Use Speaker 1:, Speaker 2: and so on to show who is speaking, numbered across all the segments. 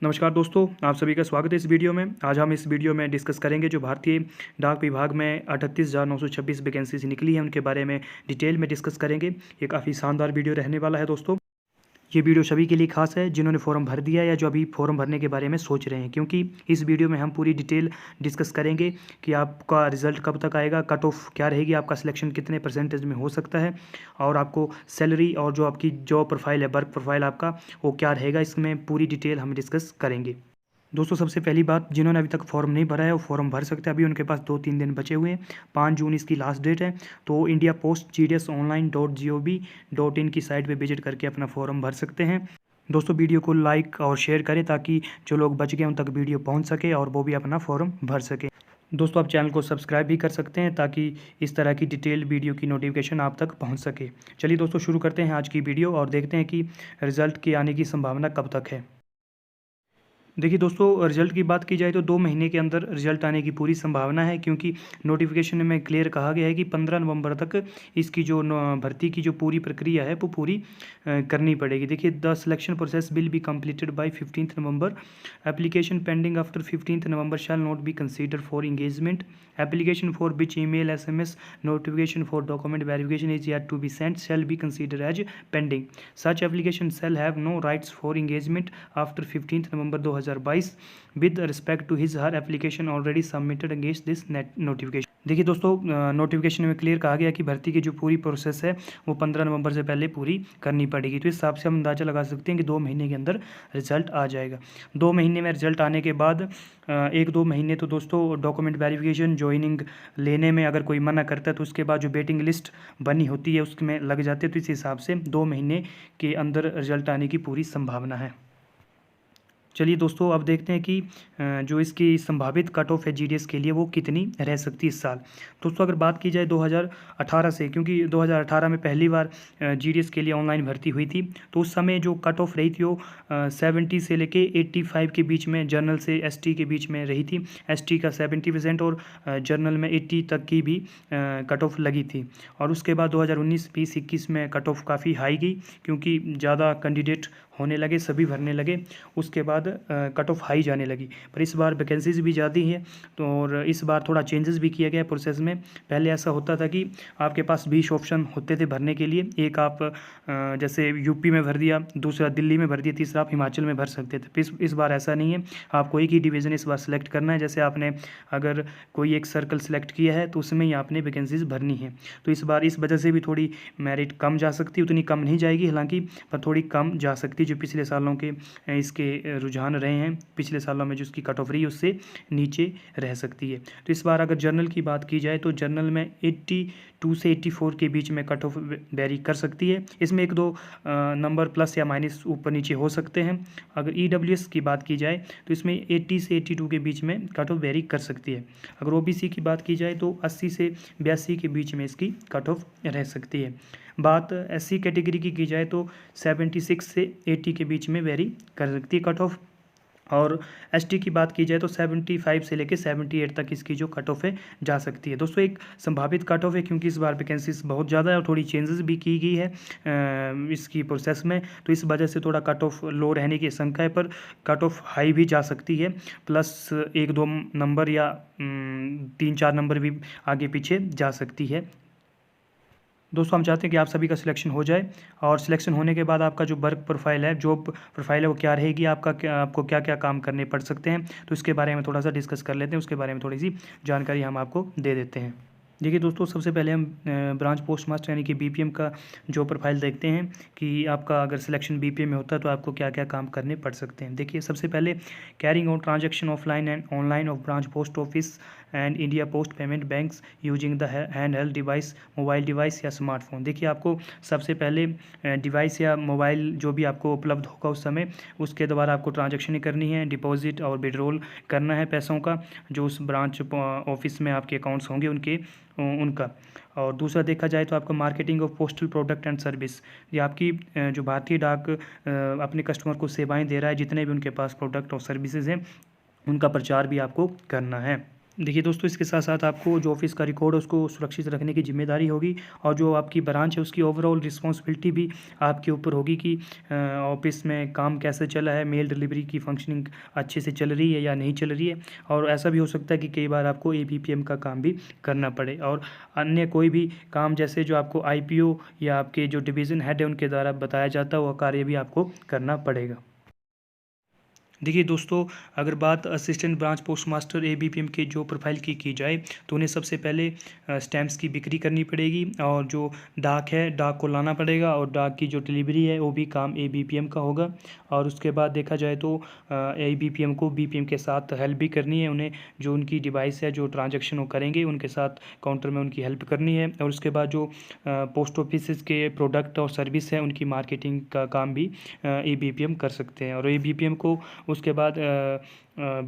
Speaker 1: नमस्कार दोस्तों, आप सभी का स्वागत है इस वीडियो में। आज हम इस वीडियो में डिस्कस करेंगे जो भारतीय डाक विभाग में 38,926 वैकेंसीज निकली है उनके बारे में डिटेल में डिस्कस करेंगे। ये काफ़ी शानदार वीडियो रहने वाला है दोस्तों। ये वीडियो सभी के लिए खास है जिन्होंने फॉर्म भर दिया या जो अभी फॉर्म भरने के बारे में सोच रहे हैं, क्योंकि इस वीडियो में हम पूरी डिटेल डिस्कस करेंगे कि आपका रिजल्ट कब तक आएगा, कट ऑफ क्या रहेगी, आपका सिलेक्शन कितने परसेंटेज में हो सकता है और आपको सैलरी और जो आपकी जॉब प्रोफाइल है, वर्क प्रोफाइल आपका वो क्या रहेगा, इसमें पूरी डिटेल हम डिस्कस करेंगे। दोस्तों सबसे पहली बात, जिन्होंने अभी तक फॉर्म नहीं भरा है वो फॉर्म भर सकते हैं। अभी उनके पास 2-3 दिन बचे हुए हैं। 5 जून इसकी लास्ट डेट है। तो इंडिया पोस्ट GDSonline.gov.in की साइट पे विजिट करके अपना फॉर्म भर सकते हैं। दोस्तों वीडियो को लाइक और शेयर करें ताकि जो लोग बच गए उन तक वीडियो पहुंच सके और वो भी अपना फॉर्म भर सके। दोस्तों आप चैनल को सब्सक्राइब भी कर सकते हैं ताकि इस तरह की डिटेल वीडियो की नोटिफिकेशन आप तक पहुंच सके। चलिए दोस्तों शुरू करते हैं आज की वीडियो और देखते हैं कि रिज़ल्ट के आने की संभावना कब तक है। देखिए दोस्तों, रिज़ल्ट की बात की जाए तो 2 महीने के अंदर रिज़ल्ट आने की पूरी संभावना है, क्योंकि नोटिफिकेशन में क्लियर कहा गया है कि 15 नवंबर तक इसकी जो भर्ती की जो पूरी प्रक्रिया है वो पूरी करनी पड़ेगी। देखिए, the selection process will be completed by 15 November. Application pending after 15 November shall not be consider for engagement. Application for which email SMS notification for document verification is yet to be sent shall be considered as pending. Such application shall have no rights for engagement after 15th November 2022 with respect to his her application already submitted against this notification. देखिए दोस्तों, notification में clear कहा गया कि भर्ती की जो पूरी प्रोसेस है वो 15 नवंबर से पहले पूरी करनी पड़ेगी। तो इस हिसाब से हम अंदाज़ा लगा सकते हैं कि 2 महीने के अंदर रिजल्ट आ जाएगा। 2 महीने में रिजल्ट आने के बाद 1-2 महीने तो दोस्तों डॉक्यूमेंट वेरिफिकेशन ज्वाइनिंग लेने में अगर कोई मना करता है तो उसके बाद जो वेटिंग लिस्ट बनी होती है उसमें लग जाते हैं। तो इस हिसाब से 2 महीने के अंदर रिजल्ट आने की पूरी संभावना है। चलिए दोस्तों अब देखते हैं कि जो इसकी संभावित कट ऑफ है GDS के लिए वो कितनी रह सकती है इस साल। दोस्तों अगर बात की जाए 2018 से, क्योंकि 2018 में पहली बार GDS के लिए ऑनलाइन भर्ती हुई थी, तो उस समय जो कट ऑफ रही थी वो 70 से लेके 85 के बीच में, जर्नल से ST के बीच में रही थी। ST का 70% और जर्नल में 80 तक की भी कट ऑफ लगी थी। और उसके बाद 2019, 20, 21 में कट ऑफ काफ़ी हाई गई, क्योंकि ज़्यादा कैंडिडेट होने लगे, सभी भरने लगे, उसके बाद कट ऑफ हाई जाने लगी। पर इस बार वैकेंसीज भी ज़्यादा है तो और इस बार थोड़ा चेंजेस भी किया गया प्रोसेस में। पहले ऐसा होता था कि आपके पास 20 ऑप्शन होते थे भरने के लिए। एक आप जैसे यूपी में भर दिया, दूसरा दिल्ली में भर दिया, तीसरा आप हिमाचल में भर सकते थे। इस बार ऐसा नहीं है, आपको एक ही डिवीज़न इस बार सेलेक्ट करना है। जैसे आपने अगर कोई एक सर्कल सेलेक्ट किया है तो उसमें ही आपने वैकेंसीज भरनी है। तो इस बार इस वजह से भी थोड़ी मेरिट कम जा सकती है, उतनी कम नहीं जाएगी हालांकि, पर थोड़ी कम जा सकती है। जो पिछले सालों के इसके रुझान रहे हैं, पिछले सालों में जो उसकी कट ऑफ रही है उससे नीचे रह सकती है। तो इस बार अगर जर्नल की बात की जाए तो जर्नल में 82 से 84 के बीच में कट ऑफ वेरी कर सकती है। इसमें 1-2 नंबर प्लस या माइनस ऊपर नीचे हो सकते हैं। अगर EWS की बात की जाए तो इसमें 80 से 82 के बीच में कट ऑफ वेरी कर सकती है। अगर OBC की बात की जाए तो 80 से 82 के बीच में इसकी कट ऑफ रह सकती है। बात SC कैटेगरी की जाए तो 76 से 80 के बीच में वेरी कर सकती है कट ऑफ। और ST की बात की जाए तो 75 से लेकर 78 तक इसकी जो कट ऑफ है जा सकती है। दोस्तों एक संभावित कट ऑफ है, क्योंकि इस बार वैकेंसीज बहुत ज़्यादा है और थोड़ी चेंजेस भी की गई है इसकी प्रोसेस में, तो इस वजह से थोड़ा कट ऑफ लो रहने की आशंका है। पर कट ऑफ हाई भी जा सकती है, प्लस 1-2 नंबर या 3-4 नंबर भी आगे पीछे जा सकती है। दोस्तों हम चाहते हैं कि आप सभी का सिलेक्शन हो जाए और सिलेक्शन होने के बाद आपका जो वर्क प्रोफाइल है, जॉब प्रोफाइल है, वो क्या रहेगी, आपको क्या क्या काम करने पड़ सकते हैं, तो इसके बारे में थोड़ा सा डिस्कस कर लेते हैं। उसके बारे में थोड़ी सी जानकारी हम आपको दे देते हैं। देखिए दोस्तों, सबसे पहले हम ब्रांच पोस्ट मास्टर यानी कि BPM का जो प्रोफाइल देखते हैं कि आपका अगर सिलेक्शन BPM में होता है तो आपको क्या क्या काम करने पड़ सकते हैं। देखिए सबसे पहले carrying out transaction offline and online off branch post office and India post payment banks using the hand held device, mobile device या स्मार्टफोन। देखिए आपको सबसे पहले डिवाइस या मोबाइल जो भी आपको उपलब्ध होगा उस समय, उसके द्वारा आपको ट्रांजैक्शन करनी है, डिपॉजिट और विड्रॉल करना है पैसों का जो उस ब्रांच ऑफिस में आपके अकाउंट्स होंगे उनका। और दूसरा देखा जाए तो आपका marketing of postal product and service, ये आपकी जो भारतीय डाक अपने कस्टमर को सेवाएं दे रहा है, जितने भी उनके पास प्रोडक्ट और सर्विसेज हैं उनका प्रचार भी आपको करना है। देखिए दोस्तों, इसके साथ साथ आपको जो ऑफिस का रिकॉर्ड है उसको सुरक्षित रखने की जिम्मेदारी होगी, और जो आपकी ब्रांच है उसकी ओवरऑल रिस्पॉन्सिबिलिटी भी आपके ऊपर होगी कि ऑफिस में काम कैसे चला है, मेल डिलीवरी की फंक्शनिंग अच्छे से चल रही है या नहीं चल रही है। और ऐसा भी हो सकता है कि कई बार आपको ABPM का काम भी करना पड़े, और अन्य कोई भी काम जैसे जो आपको IPO या आपके जो डिवीज़न हेड है उनके द्वारा बताया जाता है वह कार्य भी आपको करना पड़ेगा। देखिए दोस्तों, अगर बात assistant branch post master ABPM के जो प्रोफाइल की जाए तो उन्हें सबसे पहले स्टैम्प्स की बिक्री करनी पड़ेगी, और जो डाक है डाक को लाना पड़ेगा, और डाक की जो डिलीवरी है वो भी काम ABPM का होगा। और उसके बाद देखा जाए तो ABPM को BPM के साथ हेल्प भी करनी है, उन्हें जो उनकी डिवाइस है जो ट्रांजेक्शन वो करेंगे उनके साथ काउंटर में उनकी हेल्प करनी है। और उसके बाद जो पोस्ट ऑफिस के प्रोडक्ट और सर्विस है उनकी मार्केटिंग का काम भी ABPM कर सकते हैं। और ABPM को उसके बाद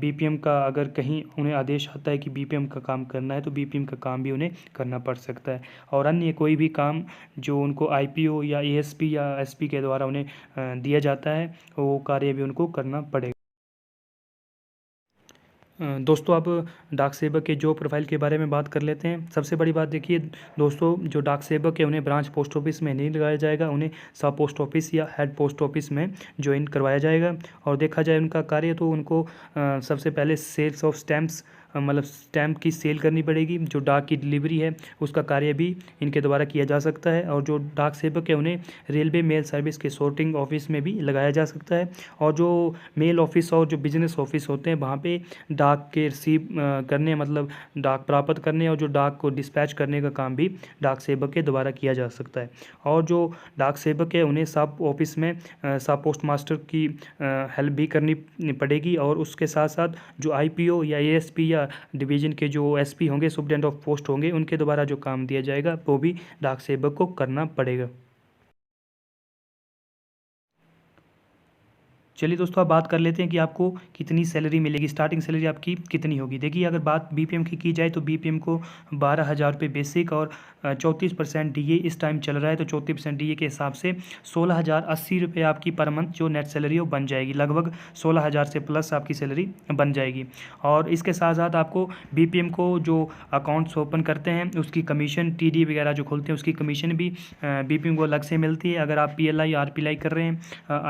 Speaker 1: BPM का अगर कहीं उन्हें आदेश आता है कि BPM का काम करना है तो BPM का काम भी उन्हें करना पड़ सकता है। और अन्य कोई भी काम जो उनको IPO या ASP या SP के द्वारा उन्हें दिया जाता है वो कार्य भी उनको करना पड़ेगा। दोस्तों, अब डाक सेवक के जॉब प्रोफाइल के बारे में बात कर लेते हैं। सबसे बड़ी बात देखिए दोस्तों, जो डाक सेवक है उन्हें ब्रांच पोस्ट ऑफिस में नहीं लगाया जाएगा, उन्हें सब पोस्ट ऑफिस या हेड पोस्ट ऑफिस में ज्वाइन करवाया जाएगा। और देखा जाए उनका कार्य तो उनको सबसे पहले सेल्स ऑफ स्टैम्प्स मतलब स्टैम्प की सेल करनी पड़ेगी। जो डाक की डिलीवरी है उसका कार्य भी इनके द्वारा किया जा सकता है। और जो डाक सेवक है उन्हें रेलवे मेल सर्विस के सॉर्टिंग ऑफिस में भी लगाया जा सकता है। और जो मेल ऑफिस और जो बिजनेस ऑफिस होते हैं वहाँ पे डाक के रिसीव करने मतलब डाक प्राप्त करने और जो डाक को डिस्पैच करने का काम भी डाक सेवक के द्वारा किया जा सकता है। और जो डाक सेवक है उन्हें सब ऑफिस में सब पोस्ट मास्टर की हेल्प भी करनी पड़ेगी। और उसके साथ साथ जो IPO या ASP या डिवीज़न के जो SP होंगे, सुप्रीडेंट ऑफ पोस्ट होंगे, उनके द्वारा जो काम दिया जाएगा वो भी डाक सेवक को करना पड़ेगा। चलिए दोस्तों, अब बात कर लेते हैं कि आपको कितनी सैलरी मिलेगी, स्टार्टिंग सैलरी आपकी कितनी होगी। देखिए, अगर बात BPM की जाए तो BPM को 12,000 रुपये बेसिक और 34% DA इस टाइम चल रहा है, तो 34% DA के हिसाब से 16,080 रुपये आपकी पर मंथ जो नेट सैलरी वो बन जाएगी। लगभग 16,000 से प्लस आपकी सैलरी बन जाएगी। और इसके साथ साथ आपको BPM को जो अकाउंट्स ओपन करते हैं उसकी कमीशन, TD वगैरह जो खोलते हैं उसकी कमीशन भी BPM को अलग से मिलती है। अगर आप PLI RPLI कर रहे हैं,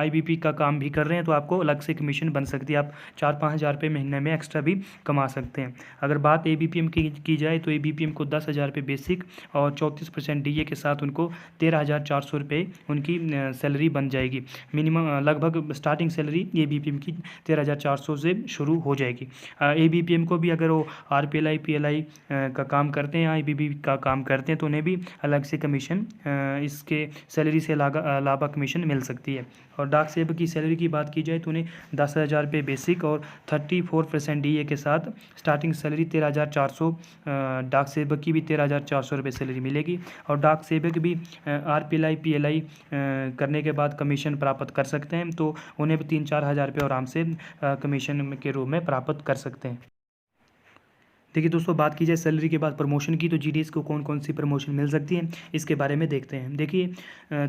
Speaker 1: IBP का काम भी कर रहे हैं तो आपको अलग से कमीशन बन सकती है। आप 4-5 हज़ार रुपये महीने में एक्स्ट्रा भी कमा सकते हैं। अगर बात ABPM की जाए तो ABPM को 10,000 रुपये बेसिक और 34% DA के साथ उनको 13,400 रुपये उनकी सैलरी बन जाएगी। मिनिमम लगभग स्टार्टिंग सैलरी ABPM की 13,400 से शुरू हो जाएगी। ABPM को भी अगर वो RPLI PLI का काम करते हैं, IBP का काम करते हैं तो उन्हें भी अलग से कमीशन इसके सैलरी से अलावा कमीशन मिल सकती है। और डाक सेवक की सैलरी की बात की जाए तो उन्हें 10,000 रुपये बेसिक और 34% DA के साथ स्टार्टिंग सैलरी 13,400, डाक सेवक की भी 13,400 रुपये सैलरी मिलेगी। और डाक सेवक भी RPLI PLI करने के बाद कमीशन प्राप्त कर सकते हैं, तो उन्हें भी 3-4 हज़ार रुपये आराम से कमीशन के रूप में प्राप्त कर सकते हैं। देखिए दोस्तों, बात की जाए सैलरी के बाद प्रमोशन की, तो GDS को कौन कौन सी प्रमोशन मिल सकती है इसके बारे में देखते हैं। देखिए,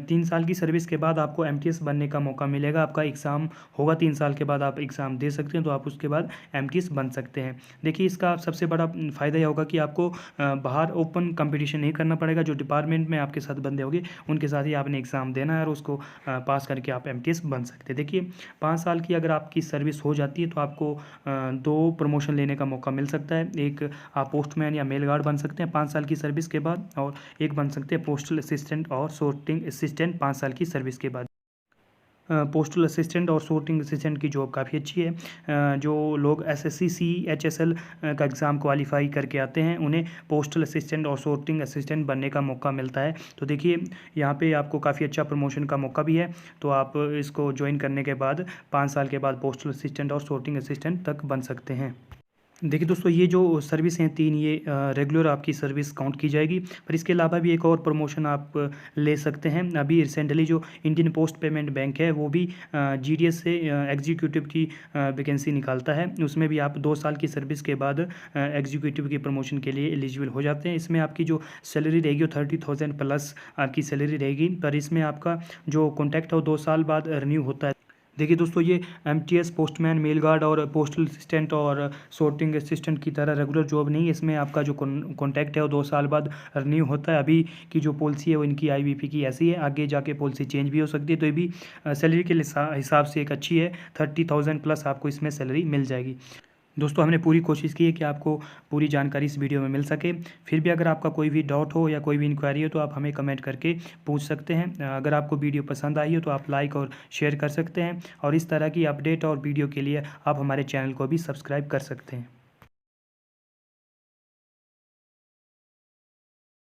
Speaker 1: 3 साल की सर्विस के बाद आपको MTS बनने का मौका मिलेगा। आपका एग्ज़ाम होगा 3 साल के बाद, आप एग्ज़ाम दे सकते हैं तो आप उसके बाद MTS बन सकते हैं। देखिए, इसका सबसे बड़ा फ़ायदा यह होगा कि आपको बाहर ओपन कंपटीशन नहीं करना पड़ेगा। जो डिपार्टमेंट में आपके साथ बंदे होंगे उनके साथ ही आपने एग्ज़ाम देना है और उसको पास करके आप MTS बन सकते हैं। देखिए, 5 साल की अगर आपकी सर्विस हो जाती है तो आपको 2 प्रमोशन लेने का मौका मिल सकता है। एक आप पोस्टमैन या मेल गार्ड बन सकते हैं 5 साल की सर्विस के बाद, और एक बन सकते हैं पोस्टल असिस्टेंट और सॉर्टिंग असिस्टेंट 5 साल की सर्विस के बाद। पोस्टल असिस्टेंट और सॉर्टिंग असिस्टेंट की जॉब काफ़ी अच्छी है। जो लोग SSC CHSL का एग्ज़ाम क्वालिफाई करके आते हैं उन्हें पोस्टल असिस्टेंट और सॉर्टिंग असिस्टेंट बनने का मौका मिलता है। तो देखिए, यहाँ पे आपको काफ़ी अच्छा प्रमोशन का मौका भी है, तो आप इसको ज्वाइन करने के बाद 5 साल के बाद पोस्टल असिस्टेंट और सॉर्टिंग असिस्टेंट तक बन सकते हैं। देखिए दोस्तों, ये जो सर्विस हैं 3, ये रेगुलर आपकी सर्विस काउंट की जाएगी। पर इसके अलावा भी एक और प्रमोशन आप ले सकते हैं। अभी रिसेंटली जो इंडियन पोस्ट पेमेंट बैंक है वो भी GDS से एग्जीक्यूटिव की वैकेंसी निकालता है। उसमें भी आप 2 साल की सर्विस के बाद एग्जीक्यूटिव की प्रमोशन के लिए एलिजिबल हो जाते हैं। इसमें आपकी जो सैलरी रहेगी वो 30,000 प्लस आपकी सैलरी रहेगी। पर इसमें आपका जो कॉन्ट्रैक्ट है वो 2 साल बाद रिन्यू होता है। देखिए दोस्तों, ये एमटीएस, पोस्टमैन, मेल गार्ड और पोस्टल असिस्टेंट और sorting असिस्टेंट की तरह रेगुलर जॉब नहीं है। इसमें आपका जो कॉन्टैक्ट है वो 2 साल बाद रिन्यू होता है। अभी की जो पॉलिसी है वो इनकी आईबीपी की ऐसी है, आगे जाके पॉलिसी चेंज भी हो सकती है। तो ये भी सैलरी के हिसाब से एक अच्छी है। 30,000 प्लस आपको इसमें सैलरी मिल जाएगी। दोस्तों, हमने पूरी कोशिश की है कि आपको पूरी जानकारी इस वीडियो में मिल सके। फिर भी अगर आपका कोई भी डाउट हो या कोई भी इंक्वायरी हो तो आप हमें कमेंट करके पूछ सकते हैं। अगर आपको वीडियो पसंद आई हो तो आप लाइक और शेयर कर सकते हैं, और इस तरह की अपडेट और वीडियो के लिए आप हमारे चैनल को भी सब्सक्राइब कर सकते हैं।